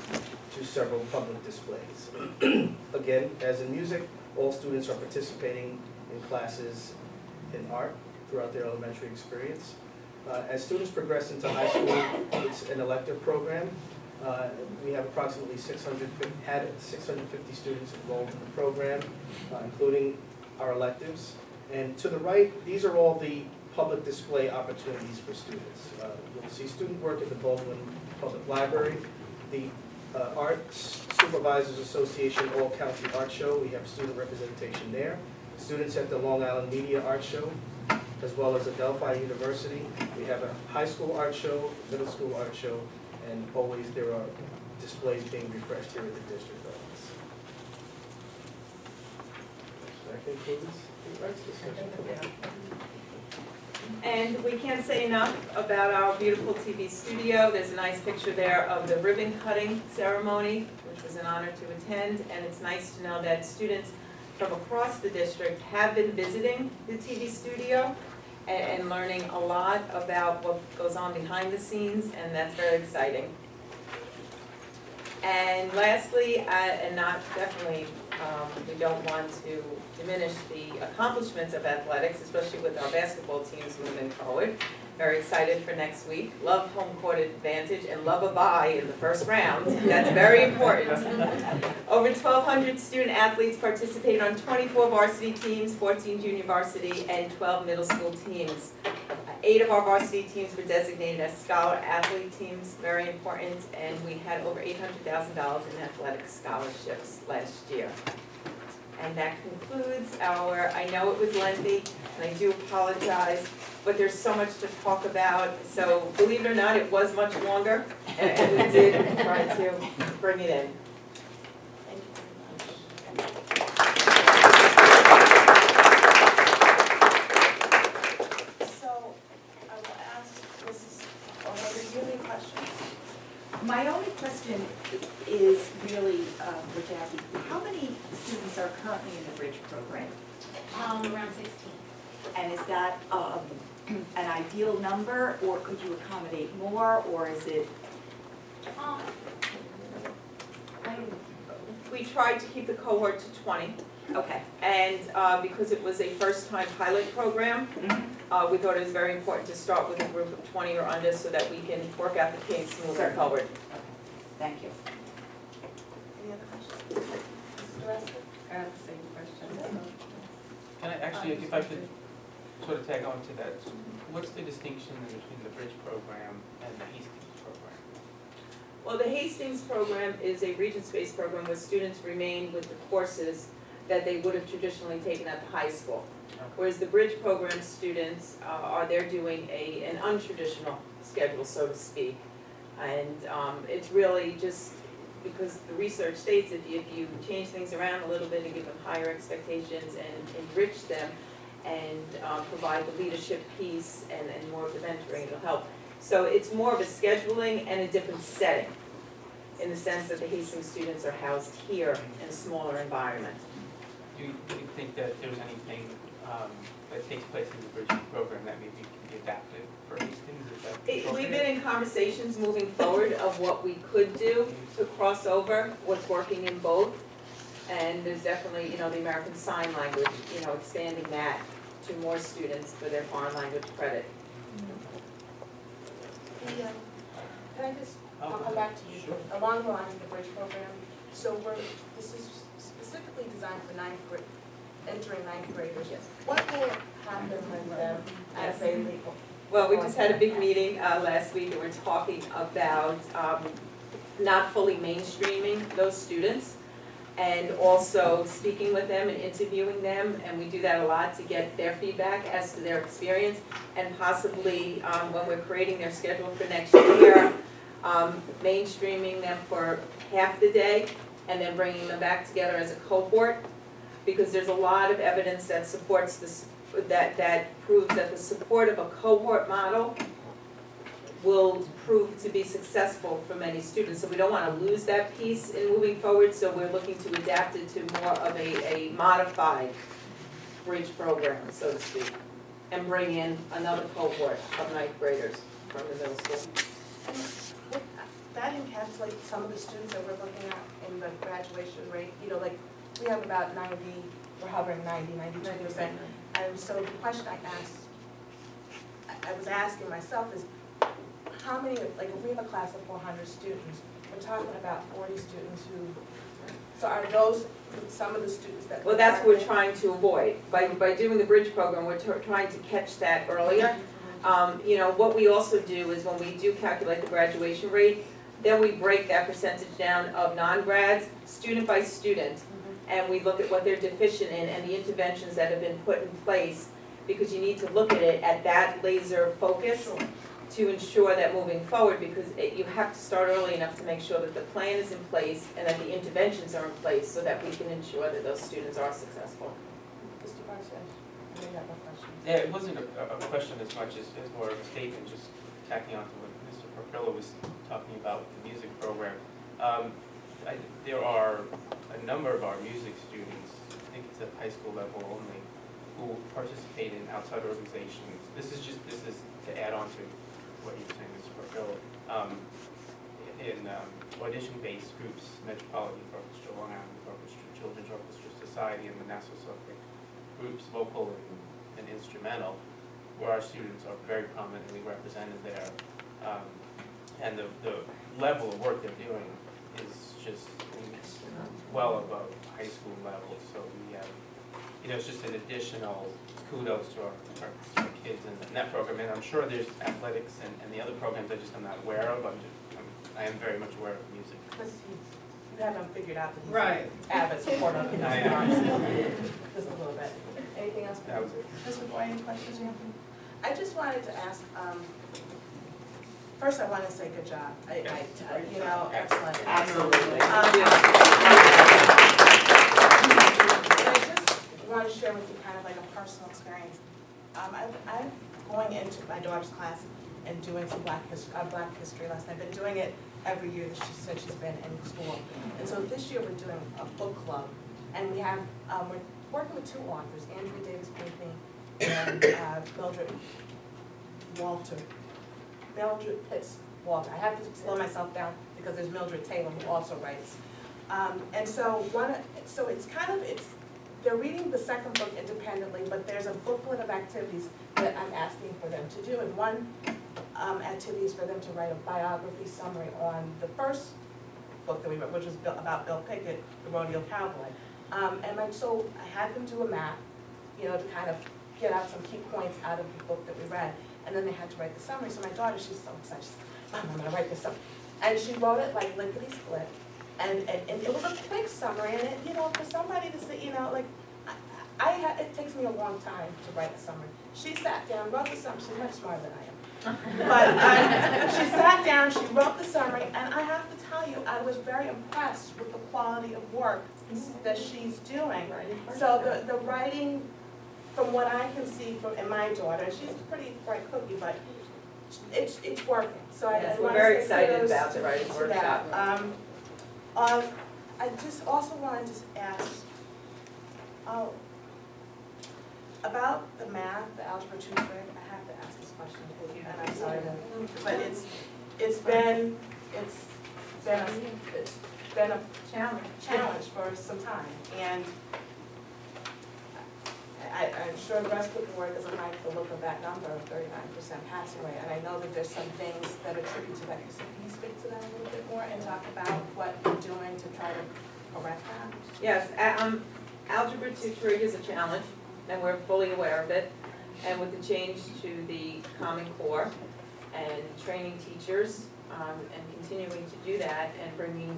to several public displays. Again, as in music, all students are participating in classes in art throughout their elementary experience. As students progress into high school, it's an elective program. We have approximately 650 students enrolled in the program, including our electives. And to the right, these are all the public display opportunities for students. You'll see student work at the Baldwin Public Library, the Arts Supervisors Association All County Art Show. We have student representation there. Students at the Long Island Media Art Show, as well as Adelphi University. We have a high school art show, middle school art show, and always there are displays being refreshed here at the district office. That concludes the arts discussion. And we can't say enough about our beautiful TV studio. There's a nice picture there of the ribbon cutting ceremony, which was an honor to attend, and it's nice to know that students from across the district have been visiting the TV studio and learning a lot about what goes on behind the scenes, and that's very exciting. And lastly, and not definitely, we don't want to diminish the accomplishments of athletics, especially with our basketball teams moving forward. Very excited for next week. Love home court advantage and love a bye in the first round. That's very important. Over 1,200 student athletes participated on 24 varsity teams, 14 junior varsity, and 12 middle school teams. 8 of our varsity teams were designated as scholar athlete teams, very important, and we had over $800,000 in athletic scholarships last year. And that concludes our, I know it was lengthy, and I do apologize, but there's so much to talk about. So believe it or not, it was much longer, and we did try to bring it in. So I will ask Mrs. O'Hagan, do you have any questions? My only question is really for Jackie. How many students are currently in the Bridge program? Around 16. And is that an ideal number, or could you accommodate more, or is it? We tried to keep the cohort to 20, Okay. and because it was a first-time pilot program, we thought it was very important to start with a group of 20 or under so that we can work out the kinks moving Certainly. forward. Thank you. Any other questions? Mrs. Gillespie? I have the same question. Can I actually, if I could sort of tag on to that, so what's the distinction between the Bridge program and the Hastings program? Well, the Hastings program is a Regents-based program where students remain with the courses that they would have traditionally taken at the high school. Whereas the Bridge program students they're doing an untraditional schedule, so to speak. And it's really just because the research states that if you change things around a little bit and give them higher expectations and enrich them and provide the leadership piece and more of the mentoring, it'll help. So it's more of a scheduling and a different setting, in the sense that the Hastings students are housed here in a smaller environment. Do you think that there's anything that takes place in the bridging program that maybe can be adapted for Hastings? Is that We've appropriate? been in conversations moving forward of what we could do to cross over what's working in both. And there's definitely, the American Sign Language, expanding that to more students for their foreign language credit. Can I just, Oh, I'll come back to you, sure. along the lines of the bridge program, so this is specifically designed for entering ninth graders. Yes. What will happen with them as they leave? Well, we just had a big meeting last week, and we're talking about not fully mainstreaming those students, and also speaking with them and interviewing them, and we do that a lot to get their feedback as to their experience, and possibly, when we're creating their schedule for next year, mainstreaming them for half the day, and then bringing them back together as a cohort, because there's a lot of evidence that supports this, that proves that the support of a cohort model will prove to be successful for many students. So we don't want to lose that piece in moving forward, so we're looking to adapt it to more of a modified bridge program, so to speak, and bring in another cohort of ninth graders from the middle school. And would that encapsulate some of the students that we're looking at in the graduation rate? Like, we have about 90, we're hovering 92%. And so the question I was asking myself is, how many, like, if we have a class of 400 students, we're talking about 40 students so are those some of the students that? Well, that's what we're trying to avoid. By doing the bridge program, we're trying to catch that earlier. What we also do is when we do calculate the graduation rate, then we break that percentage down of non-grads, student by student, and we look at what they're deficient in and the interventions that have been put in place, because you need to look at it at that laser focus to ensure that moving forward, because you have to start early enough to make sure that the plan is in place and that the interventions are in place so that we can ensure that those students are successful. Mr. Garcia, I may have a question. Yeah, it wasn't a question as much as more of a statement, just tacking on to what Mr. Porpillo was talking about, the music program. There are a number of our music students, I think it's at high school level only, who participate in outside organizations. This is to add on to what you're saying, Mr. Porpillo. In audition-based groups, Metropolitan Youth Orchestra, Long Island Youth Orchestra, Children's Orchestra Society, and the Nassau Suffolk groups, local and instrumental, where our students are very prominently represented there. And the level of work they're doing is just well above high school level. So we have, it's just an additional kudos to our kids in that program. And I'm sure there's athletics and the other programs I'm not aware of. I am very much aware of music. Because you haven't figured out that he's Right. avid supporter of the I am. arts. Just a little bit. Anything else? That was it. Mr. Boyd, any questions you have? I just wanted to ask, first I want to say good job. Excellent. Absolutely. I just want to share with you kind of like a personal experience. I'm going into my daughter's class and doing some Black history lesson. I've been doing it every year since she's been in school. And so this year we're doing a book club, and we have we're working with two authors, Andrea Davis Pinckney and Mildred Pitts Walter. I have to slow myself down because there's Mildred Taylor who also writes. And so it's they're reading the second book independently, but there's a booklet of activities that I'm asking for them to do. And one activity is for them to write a biography summary on the first book that we read, which was about Bill Pickett, the rodeo cowboy. So I had them do a map, to kind of get out some key points out of the book that we read. And then they had to write the summary. So my daughter, she's so excited. She's like, Mom, I'm gonna write this up. And she wrote it like lickety split. And it was a quick summary, and it, for somebody to say, it takes me a long time to write a summary. She sat down, wrote the summary. She's much smarter than I am. But she sat down, she wrote the summary, and I have to tell you, I was very impressed with the quality of work that she's doing. So the writing, from what I can see in my daughter, she's a pretty bright cookie, but it's working, so I Yes, I we're wanna very say excited kudos about the writing to workshop. that. I just also wanted to ask, about the math, the algebra tutoring, I have to ask this question, and I'm sorry, but it's been a challenge for some time, and I'm sure the rest of the board doesn't like the look of that number of 39% passing rate, and I know that there's some things that attribute to that. So can you speak to that a little bit more and talk about what you're doing to try to correct that? Yes, algebra tutoring is a challenge, and we're fully aware of it. And with the change to the Common Core and training teachers, and continuing to do that and bringing,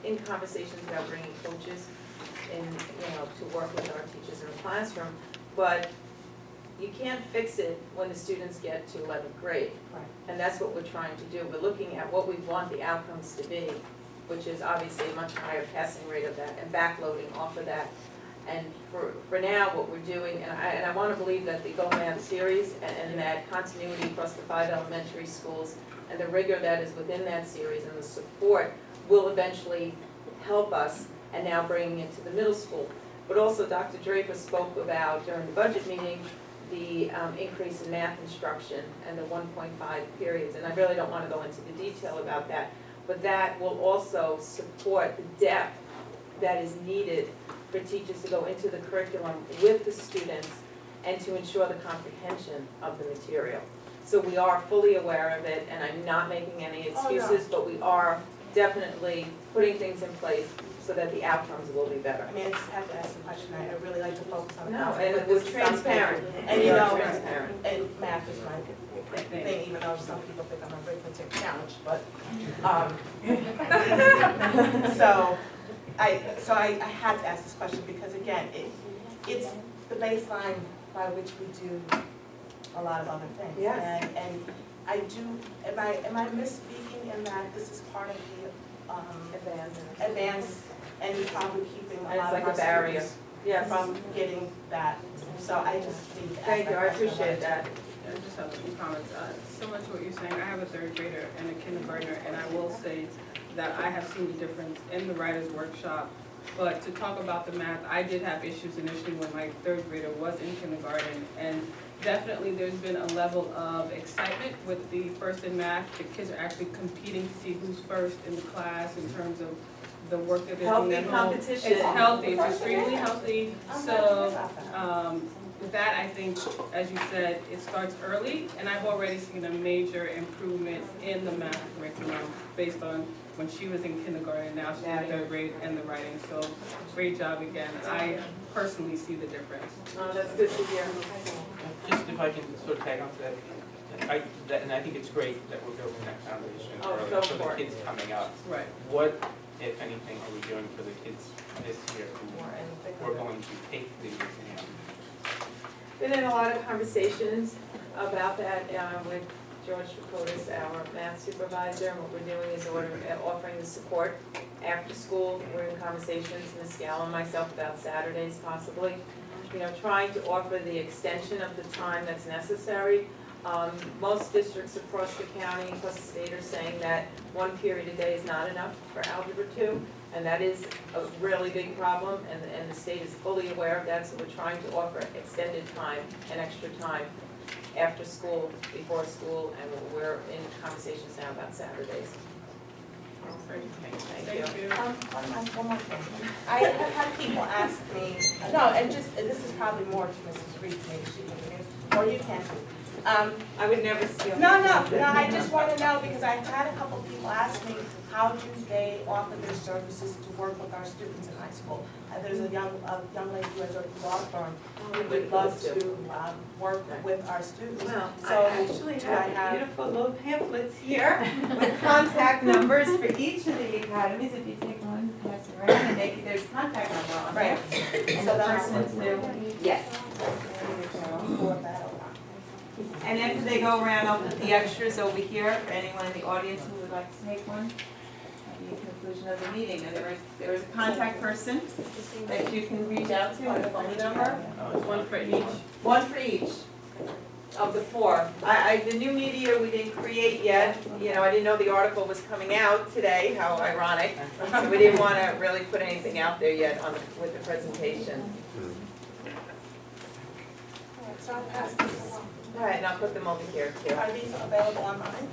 in conversations about bringing coaches in, to work with our teachers in the classroom. But you can't fix it when the students get to 11th grade. Right. And that's what we're trying to do. We're looking at what we want the outcomes to be, which is obviously a much higher passing rate of that and backloading off of that. And for now, what we're doing, and I want to believe that the Go Math series and that continuity across the 5 elementary schools and the rigor that is within that series and the support will eventually help us, and now bringing it to the middle school. But also Dr. Draper spoke about during the budget meeting, the increase in math instruction and the 1.5 periods. And I really don't want to go into the detail about that, but that will also support the depth that is needed for teachers to go into the curriculum with the students and to ensure the comprehension of the material. So we are fully aware of it, and I'm not making any excuses, but we are definitely putting things in place so that the outcomes will be better. I mean, I just have to ask the question, I really like to focus on the No, concept, and but we're this is something- transparent. And We you are know, transparent. and math is my thing, even though some people think I'm a arithmetic challenge, but, so I had to ask this question because again, it's the baseline by which we do a lot of other things. Yes. And I do, am I misspeaking in that this is part of the, advance, and probably keeping a And lot it's of like our a barrier. students Yes. from getting that, so I just need to ask Thank that you, I question. appreciate that. I just have a few comments. Similar to what you're saying, I have a 3rd grader and a kindergartner, and I will say that I have seen the difference in the writers' workshop. But to talk about the math, I did have issues initially when my 3rd grader was in kindergarten, and definitely there's been a level of excitement with the first in math. The kids are actually competing to see who's first in the class in terms of the work that they're doing at Healthy home. competition. It's healthy, it's extremely healthy, I'm so, glad to hear about that. with that, I think, as you said, it starts early, and I've already seen a major improvement in the math curriculum based on when she was in kindergarten, now she's in 3rd grade, and the writing, so great job again. I personally see the difference. Oh, that's good to hear. Just if I can sort of tag on to that, and I think it's great that we're building that foundation Oh, early so for the important. kids coming up. Right. What, if anything, are we doing for the kids this year who are going to take the exam? Been in a lot of conversations about that with George Fukotis, our math supervisor, and what we're doing is offering the support after school. We're in conversations, Ms. Gallo and myself, about Saturdays possibly. Trying to offer the extension of the time that's necessary. Most districts across the county, across the state, are saying that 1 period a day is not enough for Algebra 2, and that is a really big problem, and the state is fully aware of that, so we're trying to offer extended time and extra time after school, before school, and we're in conversations now about Saturdays. Thank you. One more thing. I have had people ask me, no, and this is probably more to Mrs. Reed, maybe she can answer, or you can too. I would never steal. No, I just want to know, because I've had a couple people ask me, how do they offer their services to work with our students in high school? There's a young lady who has a law firm who would love to work with our students. Well, So, I actually do I have beautiful little pamphlets here with contact numbers for each of the academies. If you take one, pass it around, and there's contact number on there. Right. And So the that's person's new. Yes. for that. And after they go around, I'll put the extras over here for anyone in the audience who would like to take one at the conclusion of the meeting. And there is a contact person that you can reach out to and a phone number. One for each. One for each. of the four. The new media we didn't create yet, you know, I didn't know the article was coming out today, how ironic. So we didn't wanna really put anything out there yet with the presentation. So I'll pass these along. All right, and I'll put them over here too. Are these available online?